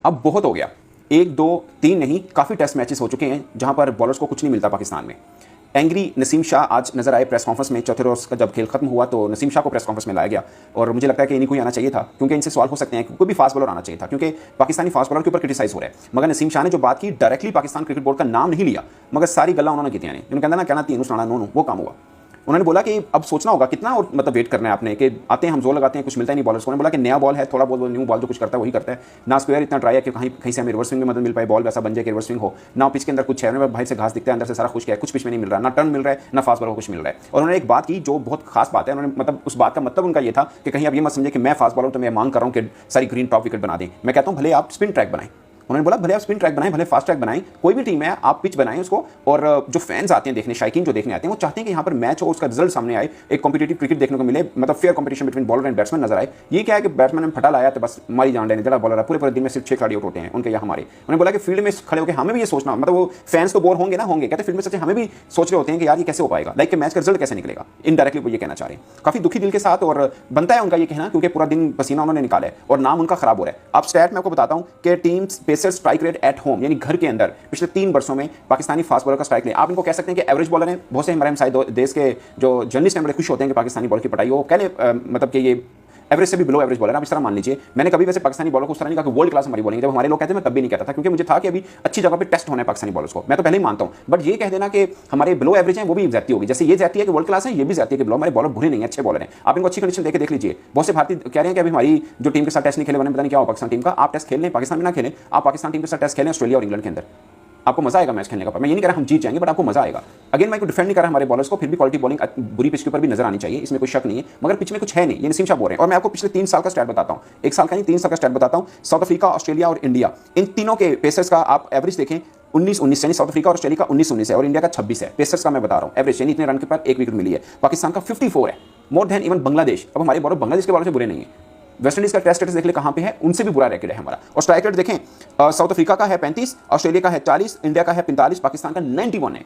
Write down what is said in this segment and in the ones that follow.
अब बहुत हो गया। 1 2 3 नहीं, काफ़ी टेस्ट मैचेस हो चुके हैं जहां पर बॉलर्स को कुछ नहीं मिलता पाकिस्तान में। एंग्री नसीम शाह आज नजर आए प्रेस कॉन्फ्रेंस में। चौथे रोज का जब खेल खत्म हुआ तो नसीम शाह को प्रेस कॉन्फ्रेंस में लाया गया और मुझे लगता है कि इन्हीं को ही आना चाहिए था, क्योंकि इनसे सवाल हो सकते हैं कि कोई भी फास्ट बॉलर आना चाहिए था, क्योंकि पाकिस्तानी फास्ट बॉलर के ऊपर क्रिटिसाइज हो रहा है। मगर नसीम शाह ने जो बात की, डायरेक्टली पाकिस्तान क्रिकेट बोर्ड का नाम नहीं लिया, मगर सारी गल्ला उन्होंने की थी। उन्होंने कहना ना कहना तीन सुनाना नो वो काम हुआ। उन्होंने बोला कि अब सोचना होगा कितना और मतलब वेट करना है आपने, कि आते हैं हम जोर लगाते हैं कुछ मिलता ही नहीं बॉलर्स को। उन्होंने बोला कि नया बॉल है, थोड़ा बहुत न्यू बॉल जो कुछ करता है वही करता है ना। स्क्वायर इतना ट्राई है कि कहीं से हमें रिवर्स स्विंग में मदद मिल पाए, बॉल वैसा बन जाए कि रिवर्स स्विंग हो ना। पिच के अंदर कुछ है, भाई से घास दिखता है, अंदर से सारा खुश है, कुछ पिच में नहीं मिल रहा, ना टर्न मिल रहा है ना फास्ट बॉलर को कुछ मिल रहा है। और उन्होंने एक बात की जो बहुत खास बात है। उन्होंने मतलब उस बात का मतलब उनका ये था कि कहीं आप ये मत समझे कि मैं फास्ट बॉलर तो मैं मांग कर रहा हूँ कि सारी ग्रीन टॉप विकेट बना दें। मैं कहता हूँ भले आप स्पिन ट्रैक बनाएं। उन्होंने बोला भले आप स्पिन ट्रैक बनाएं, भले फास्ट ट्रैक बनाएं, कोई भी टीम है आप पिच बनाएं उसको। और जो फैंस आते हैं देखने, शायकीन जो देखने आते हैं, वो चाहते हैं कि यहाँ पर मैच हो, उसका रिजल्ट सामने आए, एक कॉम्पिटिटिव क्रिकेट देखने को मिले, मतलब fair competition between bowler and batsman नजर आए। ये क्या है कि बैट्समैन ने फटा लाया तो बस मारी जान देने, जरा बॉलर पूरे दिन में सिर्फ 6 खिलाड़ी आउट होते हैं उनके या हमारे। उन्होंने बोला कि फील्ड में खड़े होकर हमें भी ये सोचना, मतलब वो फैंस तो बोर होंगे ना, होंगे, कहते फील्ड में सच्चे हमें भी सोच रहे होते हैं कि यार ये कैसे हो पाएगा, लाइक मैच का रिजल्ट कैसे निकलेगा। इनडायरेक्टली वो ये कहना चाह रहे हैं, काफी दुखी दिल के साथ, और बनता है उनका ये कहना, क्योंकि पूरा दिन पसीना उन्होंने निकाला है और नाम उनका खराब हो रहा है। अब स्टैट मैं आपको बताता हूं कि teams pacer strike rate at home, यानी घर के अंदर पिछले 3 वर्षों में पाकिस्तानी फास्ट बॉलर का स्ट्राइक रेट, आप इनको कह सकते हैं कि एवरेज बॉलर हैं। बहुत से हमारे साइड देश के जो जर्नलिस्ट हैं बड़े खुश होते हैं कि पाकिस्तानी बॉलर की पटाई हो, कह ले मतलब कि ये एवरेज से भी बिलो एवरेज बॉलर, आप इस तरह मान लीजिए। मैंने कभी वैसे पाकिस्तानी बॉलर को उस तरह नहीं कहा कि वर्ल्ड क्लास हमारी बॉलिंग, जब हमारे लोग कहते हैं मैं तब भी नहीं कहता था, क्योंकि मुझे था कि अभी अच्छी जगह पे टेस्ट होना है पाकिस्तानी बॉलर्स को, मैं तो पहले ही मानता हूं। बट ये कह देना कि हमारे बिलो एवरेज हैं वो भी ज्यादती होगी। जैसे ये ज्यादती है कि वर्ल्ड क्लास है, ये भी ज्यादती है कि बिलो, हमारे बॉलर बुरे नहीं है, अच्छे बॉलर हैं। आप इनको अच्छी कंडीशन देकर देख लीजिए। बहुत से भारतीय कह रहे हैं कि अभी हमारी जो टीम के साथ टेस्ट नहीं खेले, उन्हें पता नहीं क्या हो पाकिस्तान टीम का। आप टेस्ट खेल लें, पाकिस्तान में ना खेलें, आप पाकिस्तान टीम के साथ टेस्ट खेलें ऑस्ट्रेलिया और इंग्लैंड के अंदर, आपको मजा आएगा मैच खेलने का। मैं ये नहीं कह रहा हम जीत जाएंगे, बट आपको मजा आएगा। अगेन मैं को डिफेंड नहीं कर रहा हमारे बॉलर्स को, फिर भी क्वालिटी बॉलिंग बुरी पिच के ऊपर भी नजर आनी चाहिए, इसमें कोई शक नहीं है, मगर पिच में कुछ है नहीं, ये नसीम शाह बोल रहे हैं। और मैं आपको पिछले 3 साल का स्टैट बताता हूं, 1 साल का नहीं 3 साल का स्टैट बताता हूं। साउथ अफ्रीका, ऑस्ट्रेलिया और इंडिया, इन तीनों के पेसर्स का आप एवरेज देखें 19-19, यानी साउथ अफ्रीका और ऑस्ट्रेलिया का 19-19 है और इंडिया का 26 है। पेसर्स का मैं बता रहा हूं एवरेज, यानी इतने रन के पर 1 विकेट मिली है। पाकिस्तान का 54 है, मोर देन इवन बांग्लादेश। अब हमारे बॉलर बांग्लादेश के बॉलर से बुरे नहीं है। वेस्ट इंडीज का टेस्ट स्टेटस देख ले कहां पे है, उनसे भी बुरा रैकेट है हमारा। और स्ट्राइक रेट देखें, साउथ अफ्रीका का है 35, ऑस्ट्रेलिया का है 40, इंडिया का है 45, पाकिस्तान का 91 है।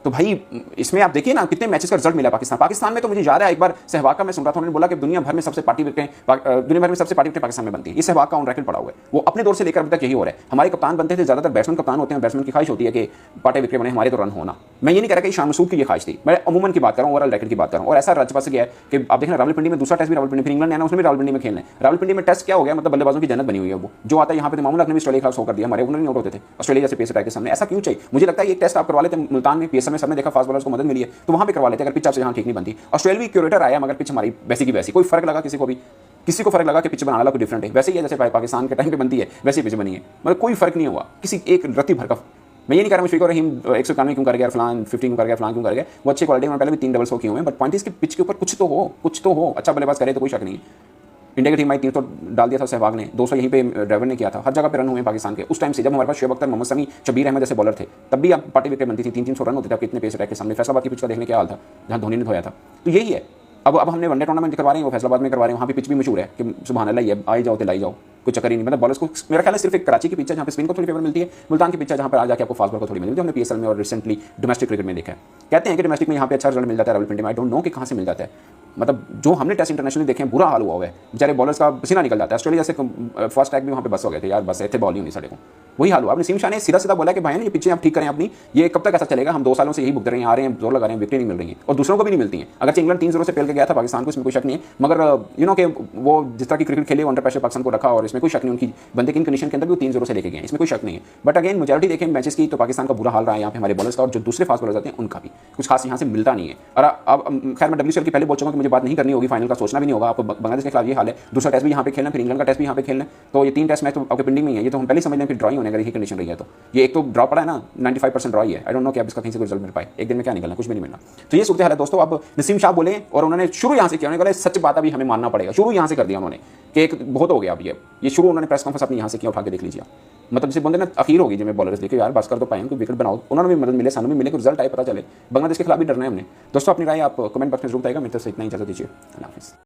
तो भाई इसमें आप देखिए ना कितने मैचेस का रिजल्ट मिला पाकिस्तान में। तो मुझे याद है एक बार सहवाग का मैं सुन रहा था, उन्होंने बोला कि दुनिया भर में सबसे पार्टी विकेटें पाकिस्तान में बनती है। ये सहवाग का ऑन रैकेट पड़ा हुआ है, वो अपने दौर से लेकर अभी तक यही हो रहा है। हमारे कप्तान बनते थे, ज्यादातर बैट्समैन कप्तान होते हैं, बैट्समैन की ख्वाहिश होती है कि पार्टी विकेट बने, हमारे तो रन होना। मैं ये नहीं कह रहा कि शान मसूद की ये ख्वाहिश थी, मैं अमूमन की बात कर रहा हूँ, ओवरऑल रैकेट की बात कर रहा हूँ। और ऐसा रच बस गया है कि आप देखना रावलपिंडी में दूसरा टेस्ट भी रावलपिंडी, फिर इंग्लैंड है ना उसमें भी रावलपिंडी में खेलना है। रावलपिंडी में टेस्ट क्या हो गया, मतलब बल्लेबाजों की जन्नत बनी हुई है। वो जो आता है यहाँ पे मामून ने भी ऑस्ट्रेलिया के खिलाफ शो कर दिया, हमारे उन्होंने आउट होते थे ऑस्ट्रेलिया से पेस अटैक के सामने। ऐसा क्यों चाहिए? मुझे लगता है एक टेस्ट आप करवा लेते मुल्तान में, पीएसएल में सबने देखा फास्ट बॉलर्स को मदद मिली है, तो वहां पे करवा लेते अगर पिच आपसे यहाँ ठीक नहीं बनती। ऑस्ट्रेलिया क्यूरेटर आया मगर पिच हमारी वैसी की वैसी, कोई फर्क लगा किसी को भी? किसी को फर्क लगा कि पिच बनाना कोई डिफरेंट है? वैसे ही है जैसे पाकिस्तान के टाइम पे बनती है वैसे ही पिच बनी है, मतलब कोई फर्क नहीं हुआ किसी एक रत्ती भर का। मैं ये नहीं कह रहा मुशफिक रहीम 191 क्यों कर गया, फलान 15 क्यों कर गया, फलान क्यों कर गया, वो अच्छी क्वालिटी में पहले भी 3 डबल 100 किए हुए हैं, बट पॉइंट इसके पिच के ऊपर कुछ तो हो। अच्छा बल्लेबाज करे तो कोई शक नहीं है। इंडिया की टीम में 300 डाल दिया था सहवाग ने, 200 यहीं पे ड्राइवर ने किया था, हर जगह पे रन हुए पाकिस्तान के। उस टाइम से जब हमारे पास शुएब अख्तर, मोहम्मद शमी, शबीर अहमद जैसे बॉलर थे, तब भी आप पार्टी विकेट बनती थी, 300 रन होते थे आपके इतने पेस अटैक के सामने। फैसलाबाद की पिच का देखने क्या हाल था जहां धोनी ने धोया था। तो यही है, अब हमने वनडे टूर्नामेंट करवा रहे हैं, वो फैसलाबाद में करवा रहे हैं, वहाँ पे पिच भी मशहूर है कि सुभान अल्लाह है, आई जाओ तो लाई जाओ, कोई चक्कर ही नहीं। मतलब बॉलर्स को मेरा ख्याल है सिर्फ एक कराची की पिच है जहाँ पे स्पिन को थोड़ी फेवर मिलती है, मुल्तान की पिच है जहाँ पर आ जाके आपको फास्ट बॉल को थोड़ी मिलती है। हमने पीएसएल में और रिसेंटली डोमेस्टिक क्रिकेट में देखा है। कहते हैं कि डोमेस्टिक में यहाँ पे अच्छा रिजल्ट मिल जाता है रावलपिंडी में, आई डोंट नो कि कहाँ से मिल जाता है। मतलब जो हमने टेस्ट इंटरनेशनल देखे हैं बुरा हाल हुआ है, बेचारे बॉलर्स का पसीना निकल जाता है। ऑस्ट्रेलिया से फर्स्ट टैग भी वहाँ पे बस हो गए थे यार, बस ऐसे बॉल ही नहीं साढ़े को, वही हाल हुआ। नसीम शाह ने सीधा बोला कि भाई ना ये पिचें आप ठीक करें अपनी, ये कब तक ऐसा चलेगा, हम 2 सालों से यही भुगत रहे हैं, आ रहे हैं, जोर लगा रहे हैं, विकेट नहीं मिल रही है और दूसरों को भी नहीं मिलती हैं। अगर इंग्लैंड 3-0 से पेल के गया था पाकिस्तान को, इसमें कोई शक नहीं है, मगर यू नो कि वो जिस तरह की क्रिकेट खेले अंडर प्रेशर पाकिस्तान को रखा, और इसमें कोई शक नहीं उनकी बंदे की कंडीशन के अंदर भी 3-0 से लेके गए, इसमें कोई शक नहीं है। बट अगेन मेजॉरिटी देखें मैचेस की तो पाकिस्तान का बुरा हाल रहा है यहाँ पे हमारे बॉलर्स का, और जो दूसरे फास्ट बॉलर्स आते हैं उनका भी कुछ खास यहाँ से मिलता नहीं है। और अब खैर मैं WCL की पहले बोल चुका कि मुझे बात नहीं करनी होगी, फाइनल का सोचना भी नहीं होगा। आप बांग्लादेश के खिलाफ ये हाल है, दूसरा टेस्ट भी यहाँ पे खेलना, फिर इंग्लैंड का टेस्ट भी यहाँ पे खेलना, तो ये 3 टेस्ट मैच तो आपके पेंडिंग में है। ये तो हम पहले समझ लें फिर ड्रॉइंग होने अगर यही कंडीशन रही है तो। ये एक तो ड्रॉ पड़ा है ना, 95% ड्रॉ ही है। आई डोंट नो कि अब इसका कहीं से कोई रिजल्ट मिल पाए, एक दिन में क्या निकलना, कुछ भी नहीं मिलना। तो ये सूरत हाल है दोस्तों। अब नसीम शाह बोले और उन्होंने शुरू यहाँ से किया, उन्होंने सच बात अभी हमें मानना पड़ेगा, शुरू यहाँ से कर दिया उन्होंने कि एक बहुत हो गया। अब ये शुरू उन्होंने प्रेस कॉन्फ्रेंस अपनी यहाँ से किया, उठा के देख लीजिए। मतलब जैसे बंदे ना अखीर होगी जिसमें बॉलर्स देखे यार बस कर तो पाए, कोई विकेट बनाओ, उन्होंने भी मदद मिले, सानू भी मिले, रिजल्ट आए पता चले। बांग्लादेश के खिलाफ भी डरना है हमने। दोस्तों अपनी राय आप कमेंट बॉक्स में जरूर बताइएगा। मेरे तरफ से इतना ही, इजाजत दीजिए, अल्लाह हाफिज़।